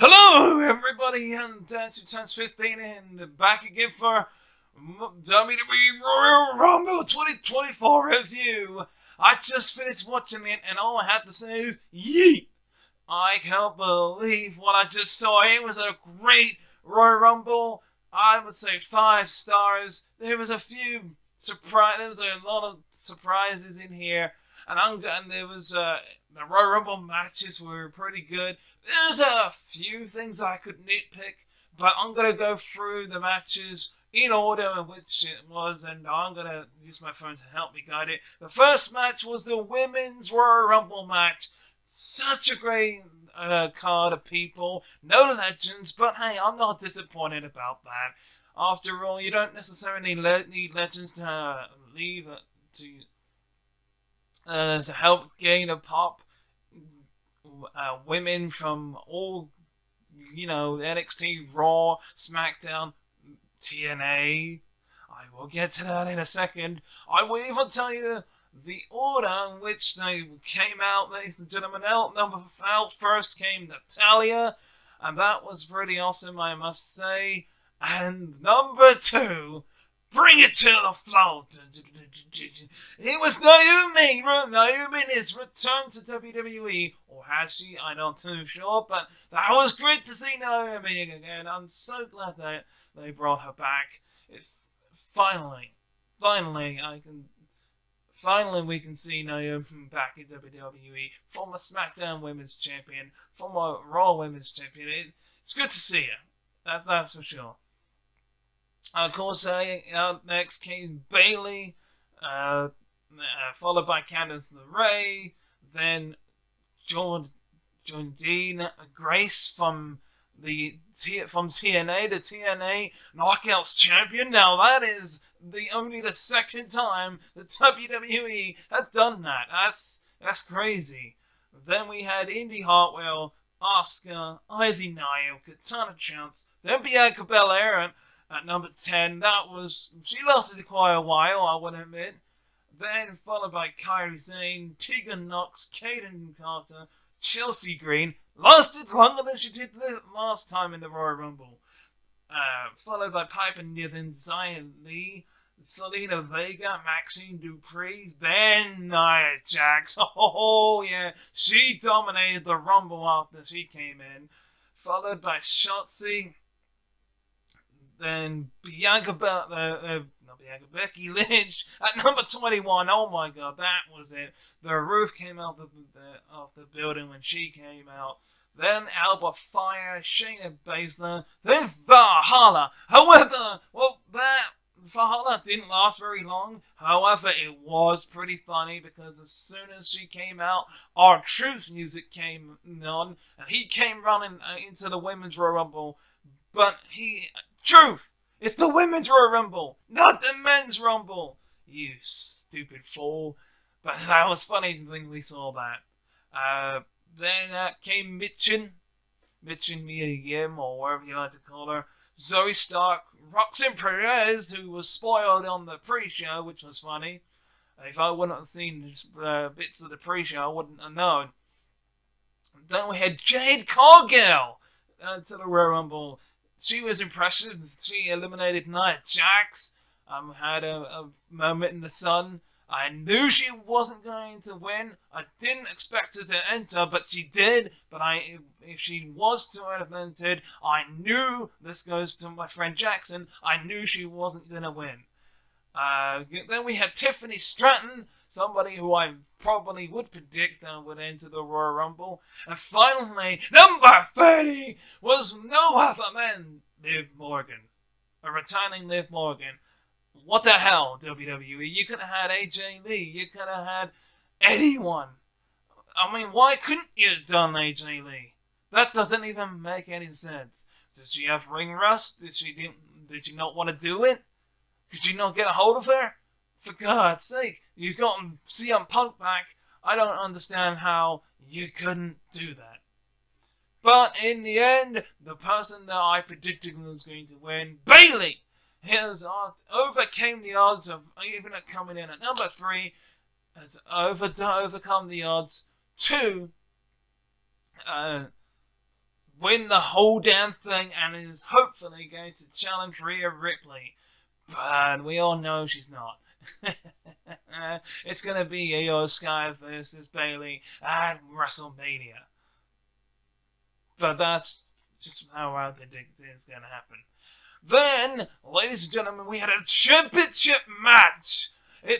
Hello, everybody, and Dancing Times 15 and back again for WWE Royal Rumble 2024 review. I just finished watching it, and all I had to say is, yeet! I can't believe what I just saw. It was a great Royal Rumble. I would say 5 stars. There was a lot of surprises in here, and there was the Royal Rumble matches were pretty good. There's a few things I could nitpick, but I'm gonna go through the matches in order in which it was, and I'm gonna use my phone to help me guide it. The first match was the Women's Royal Rumble match. Such a great card of people, no legends, but hey, I'm not disappointed about that. After all, you don't necessarily need legends to leave to help gain a pop. Women from all, NXT, Raw, SmackDown, TNA. I will get to that in a second. I will even tell you the order in which they came out, ladies and gentlemen. Out first came Natalia, and that was pretty awesome, I must say. And number 2, bring it to the floor. It was Naomi. Naomi is returned to WWE, or has she? I'm not too sure, but that was great to see Naomi again. I'm so glad that they brought her back. Finally, we can see Naomi back in WWE, former SmackDown Women's Champion, former Raw Women's Champion. It's good to see her. That's for sure. Of course, next came Bayley, followed by Candice LeRae, then Jordynne Grace from TNA, the TNA Knockouts Champion. Now that is only the second time the WWE had done that. That's crazy. Then we had Indy Hartwell, Asuka, Ivy Nile, Katana Chance, then Bianca Belair at number 10. She lasted quite a while, I would admit. Then followed by Kairi Sane, Tegan Knox, Kaden Carter, Chelsea Green. Lasted longer than she did last time in the Royal Rumble. Followed by Piper Niven, Xia Li, Selena Vega, Maxine Dupree, then Nia Jax. Oh yeah, she dominated the Rumble after she came in. Followed by Shotzi, then Becky Lynch at number 21. Oh my god, that was it. The roof came out of the building when she came out. Then Alba Fire, Shayna Baszler, then Valhalla. However, that Valhalla didn't last very long. However, it was pretty funny because as soon as she came out, R-Truth music came on, and he came running into the Women's Royal Rumble. But Truth! It's the Women's Royal Rumble, not the Men's Rumble! You stupid fool. But that was funny when we saw that. Then came Mia Yim, or whatever you like to call her. Zoe Stark, Roxanne Perez, who was spoiled on the pre-show, which was funny. If I wouldn't have seen bits of the pre-show, I wouldn't have known. Then we had Jade Cargill to the Royal Rumble. She was impressive. She eliminated Nia Jax. Had a moment in the sun. I knew she wasn't going to win. I didn't expect her to enter, but she did. But if she was to have entered, I knew, this goes to my friend Jackson, I knew she wasn't going to win. Then we had Tiffany Stratton, somebody who I probably would predict would enter the Royal Rumble. And finally, number 30 was no other than Liv Morgan. A returning Liv Morgan. What the hell, WWE? You could have had AJ Lee. You could have had anyone. I mean, why couldn't you have done AJ Lee? That doesn't even make any sense. Did she have ring rust? Did she not want to do it? Could you not get a hold of her? For God's sake, you got CM Punk back. I don't understand how you couldn't do that. But in the end, the person that I predicted was going to win, Bayley, overcame the odds of even coming in at number 3, has overcome the odds to win the whole damn thing and is hopefully going to challenge Rhea Ripley. But we all know she's not. It's going to be Io Sky versus Bayley at WrestleMania. But that's just how I predict it's going to happen. Then, ladies and gentlemen, we had a championship match.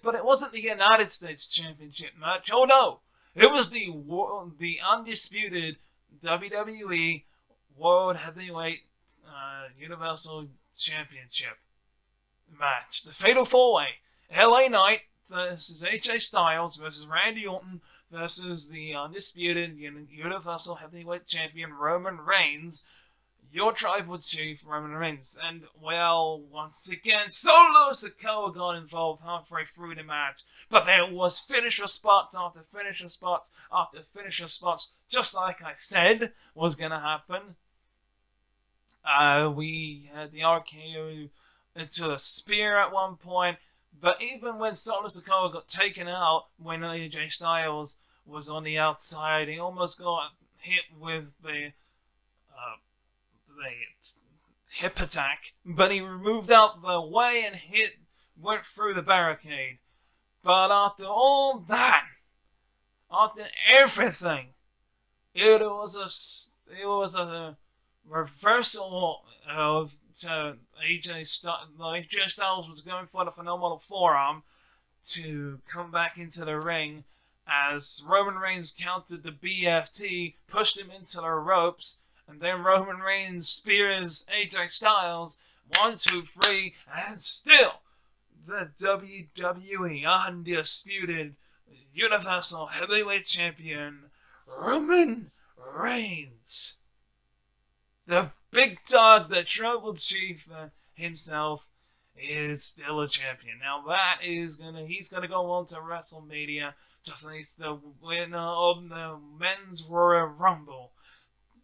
But it wasn't the United States Championship match. Oh no, it was the undisputed WWE World Heavyweight Universal Championship match. The Fatal 4-Way. LA Knight versus AJ Styles versus Randy Orton versus the undisputed Universal Heavyweight Champion Roman Reigns. Your tribal chief, Roman Reigns. And, well, once again, Solo Sikoa got involved halfway through the match. But there was finisher spots after finisher spots after finisher spots, just like I said was going to happen. We had the RKO into a spear at one point. But even when Solo Sikoa got taken out, when AJ Styles was on the outside, he almost got hit with the hip attack, but he moved out the way and went through the barricade. But after all that, after everything, it was a reversal of AJ Styles. AJ Styles was going for the phenomenal forearm to come back into the ring as Roman Reigns countered the BFT, pushed him into the ropes. And then Roman Reigns spears AJ Styles, 1, 2, 3, and still the WWE Undisputed Universal Heavyweight Champion, Roman Reigns. The big dog, the tribal chief himself, is still a champion. Now he's gonna go on to WrestleMania to face the winner of the Men's Royal Rumble.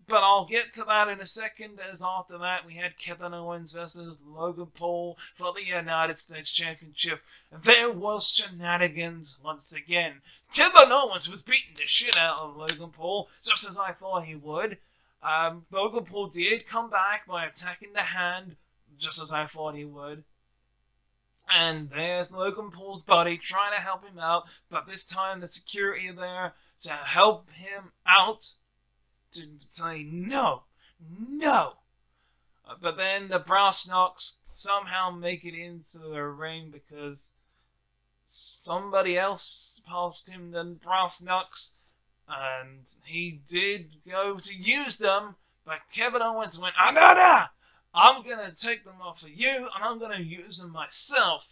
But I'll get to that in a second, as after that we had Kevin Owens versus Logan Paul for the United States Championship. And there was shenanigans once again. Kevin Owens was beating the shit out of Logan Paul, just as I thought he would. Logan Paul did come back by attacking the hand, just as I thought he would. And there's Logan Paul's buddy trying to help him out, but this time the security there to help him out. To say no. But then the Brass Knucks somehow make it into the ring because somebody else passed him the Brass Knucks, and he did go to use them, but Kevin Owens went, no, I'm going to take them off of you, and I'm going to use them myself.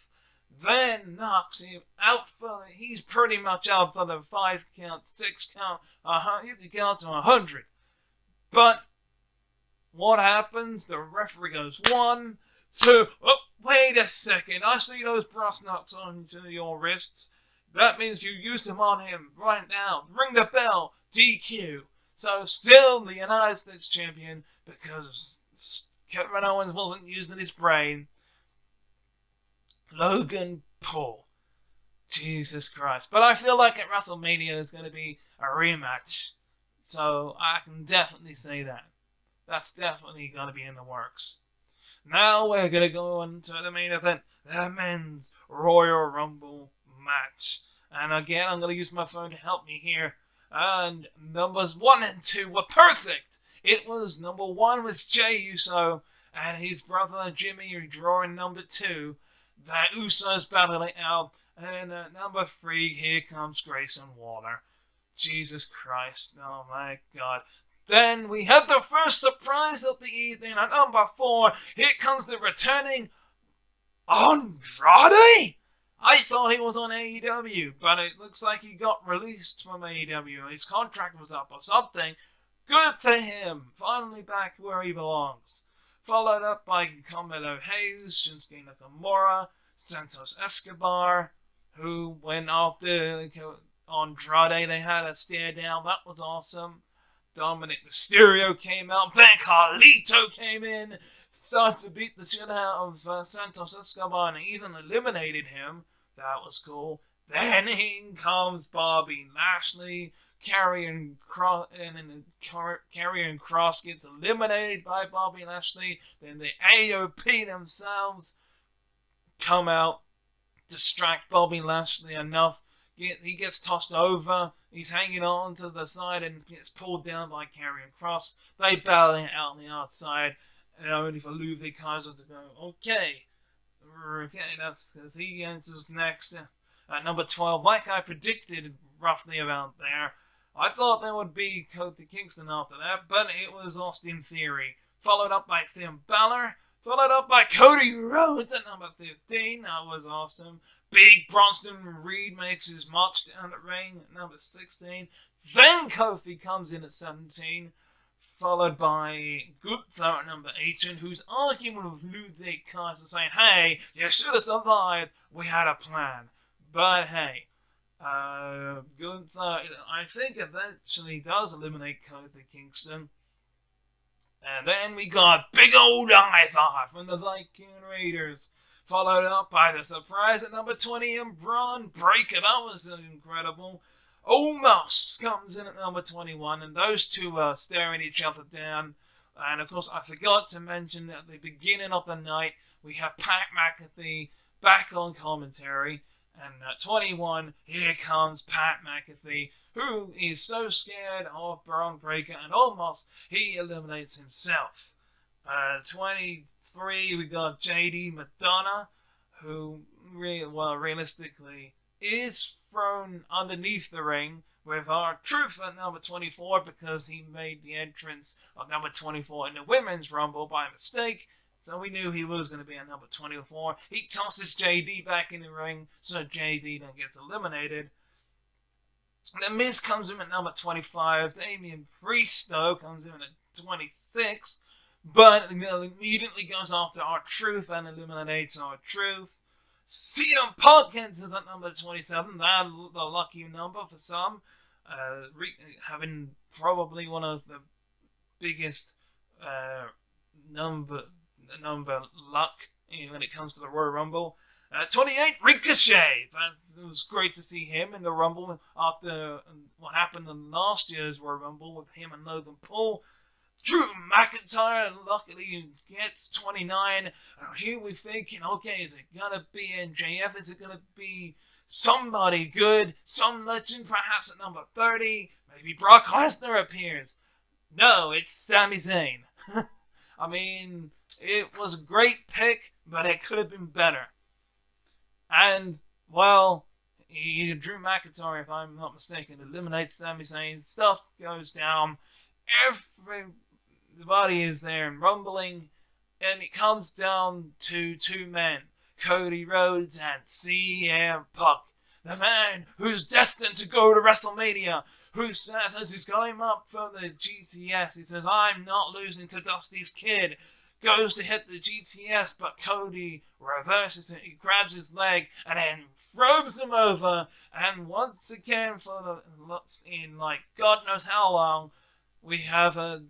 Then knocks him out he's pretty much out for the 5 count, 6 count, you can count to 100. But what happens? The referee goes 1, 2. Oh, wait a second. I see those brass knucks on your wrists. That means you used them on him right now. Ring the bell. DQ. So still the United States champion because Kevin Owens wasn't using his brain. Logan Paul. Jesus Christ. But I feel like at WrestleMania there's going to be a rematch. So I can definitely say that. That's definitely going to be in the works. Now we're going to go on to the main event. The Men's Royal Rumble match. And again, I'm going to use my phone to help me here. And numbers 1 and 2 were perfect. It was number 1 was Jey Uso and his brother Jimmy drawing number 2. The Usos battling out. And number 3, here comes Grayson Waller. Jesus Christ, oh my God. Then we had the first surprise of the evening at number 4. Here comes the returning Andrade? I thought he was on AEW, but it looks like he got released from AEW. His contract was up or something. Good for him. Finally back where he belongs. Followed up by Carmelo Hayes, Shinsuke Nakamura, Santos Escobar, who went after Andrade. They had a stare down. That was awesome. Dominic Mysterio came out. Then Carlito came in. Started to beat the shit out of Santos Escobar and even eliminated him. That was cool. Then in comes Bobby Lashley. Karrion Kross gets eliminated by Bobby Lashley. Then the AOP themselves come out, distract Bobby Lashley enough. He gets tossed over. He's hanging on to the side and gets pulled down by Karrion Kross. They battle it out on the outside, only for Ludwig Kaiser to go, okay, that's because he enters next at number 12. Like I predicted, roughly around there. I thought there would be Kofi Kingston after that, but it was Austin Theory. Followed up by Finn Balor. Followed up by Cody Rhodes at number 15. That was awesome. Big Bronson Reed makes his march down the ring at number 16. Then Kofi comes in at 17. Followed by Gunther at number 18, who's arguing with Ludwig Kaiser, saying, hey, you should have survived. We had a plan. But hey, Gunther, I think, eventually does eliminate Kofi Kingston. And then we got big old Ivar from the Viking Raiders, followed up by the surprise at number 20 and Braun Breaker. That was incredible. Omos comes in at number 21, and those two are staring each other down. And of course, I forgot to mention at the beginning of the night, we have Pat McAfee back on commentary. And at 21, here comes Pat McAfee, who is so scared of Braun Breaker and almost he eliminates himself. 23, we got JD Madonna, who realistically is thrown underneath the ring with our Truth at number 24 because he made the entrance of number 24 in the Women's Rumble by mistake. So we knew he was going to be at number 24. He tosses JD back in the ring, so JD then gets eliminated. The Miz comes in at number 25. Damian Priest, though, comes in at 26. But immediately goes after our Truth and eliminates our Truth. CM Punk enters at number 27. That's the lucky number for some. Having probably one of the biggest number luck when it comes to the Royal Rumble. 28, Ricochet. It was great to see him in the Rumble after what happened in last year's Royal Rumble with him and Logan Paul. Drew McIntyre luckily gets 29. Here we're thinking, okay, is it going to be MJF? Is it going to be somebody good? Some legend, perhaps at number 30? Maybe Brock Lesnar appears. No, it's Sami Zayn. I mean, it was a great pick, but it could have been better. And, well, Drew McIntyre, if I'm not mistaken, eliminates Sami Zayn. Stuff goes down. Everybody is there and rumbling. And it comes down to two men, Cody Rhodes and CM Punk. The man who's destined to go to WrestleMania. Who says, as he's going up for the GTS, he says, I'm not losing to Dusty's kid. Goes to hit the GTS, but Cody reverses it. He grabs his leg and then throws him over. And once again, for in like God knows how long, we have a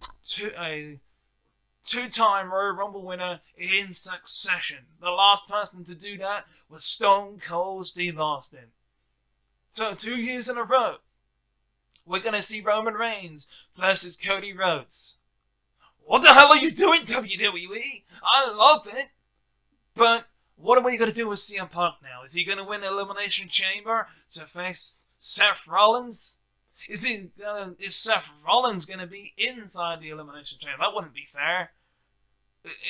two-time Royal Rumble winner in succession. The last person to do that was Stone Cold Steve Austin. So 2 years in a row, we're going to see Roman Reigns versus Cody Rhodes. What the hell are you doing, WWE? I love it. But what are we going to do with CM Punk now? Is he going to win the Elimination Chamber to face Seth Rollins? Is Seth Rollins going to be inside the Elimination Chamber? That wouldn't be fair.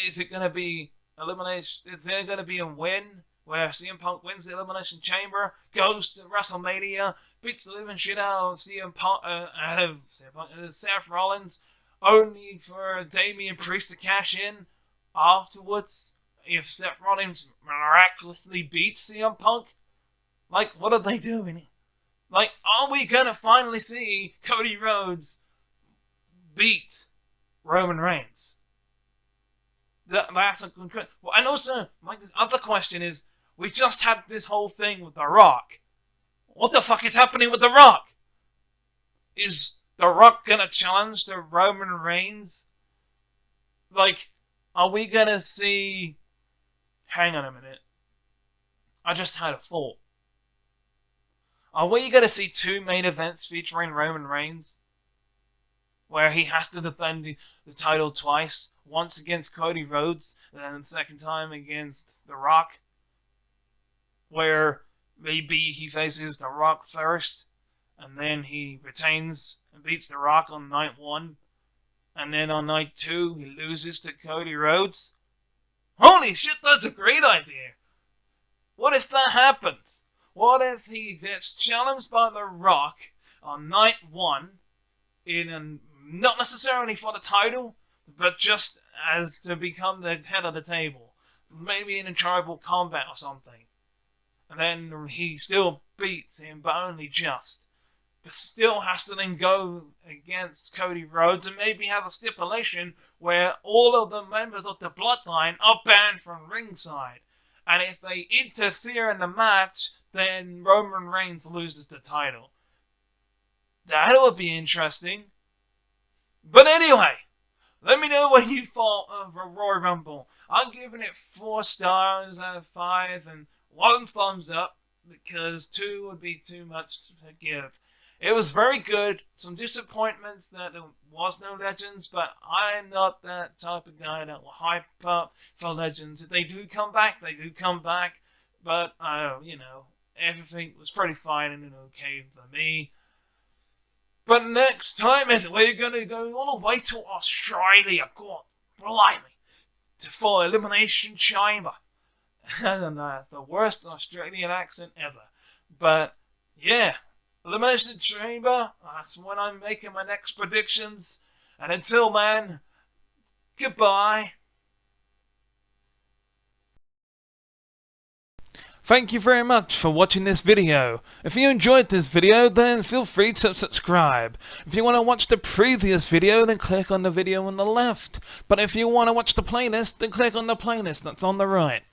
Is it going to be elimination? Is there going to be a win where CM Punk wins the Elimination Chamber, goes to WrestleMania, beats the living shit out of Seth Rollins, only for Damian Priest to cash in afterwards if Seth Rollins miraculously beats CM Punk? Like, what are they doing? Like, are we going to finally see Cody Rhodes beat Roman Reigns? That's a good question. Well, and also, my other question is, we just had this whole thing with The Rock. What the fuck is happening with The Rock? Is The Rock gonna challenge the Roman Reigns? Like, are we gonna see... Hang on a minute. I just had a thought. Are we going to see 2 main events featuring Roman Reigns? Where he has to defend the title twice. Once against Cody Rhodes, and then the second time against The Rock. Where maybe he faces The Rock first, and then he retains and beats The Rock on night 1. And then on night 2, he loses to Cody Rhodes. Holy shit, that's a great idea! What if that happens? What if he gets challenged by The Rock on night 1, not necessarily for the title, but just as to become the head of the table? Maybe in a tribal combat or something. And then he still beats him, but only just. But still has to then go against Cody Rhodes and maybe have a stipulation where all of the members of the Bloodline are banned from ringside. And if they interfere in the match, then Roman Reigns loses the title. That would be interesting. But anyway, let me know what you thought of a Royal Rumble. I'm giving it 4 stars out of 5 and 1 thumbs up, because 2 would be too much to give. It was very good. Some disappointments that there was no legends, but I'm not that type of guy that will hype up for legends. If they do come back, they do come back. But, everything was pretty fine and okay for me. But next time, we're going to go all the way to Australia. God, blimey. For Elimination Chamber. I don't know, it's the worst Australian accent ever. But, yeah. Elimination Chamber, that's when I'm making my next predictions. And until then, goodbye. Thank you very much for watching this video. If you enjoyed this video, then feel free to subscribe. If you want to watch the previous video, then click on the video on the left. But if you want to watch the playlist, then click on the playlist that's on the right.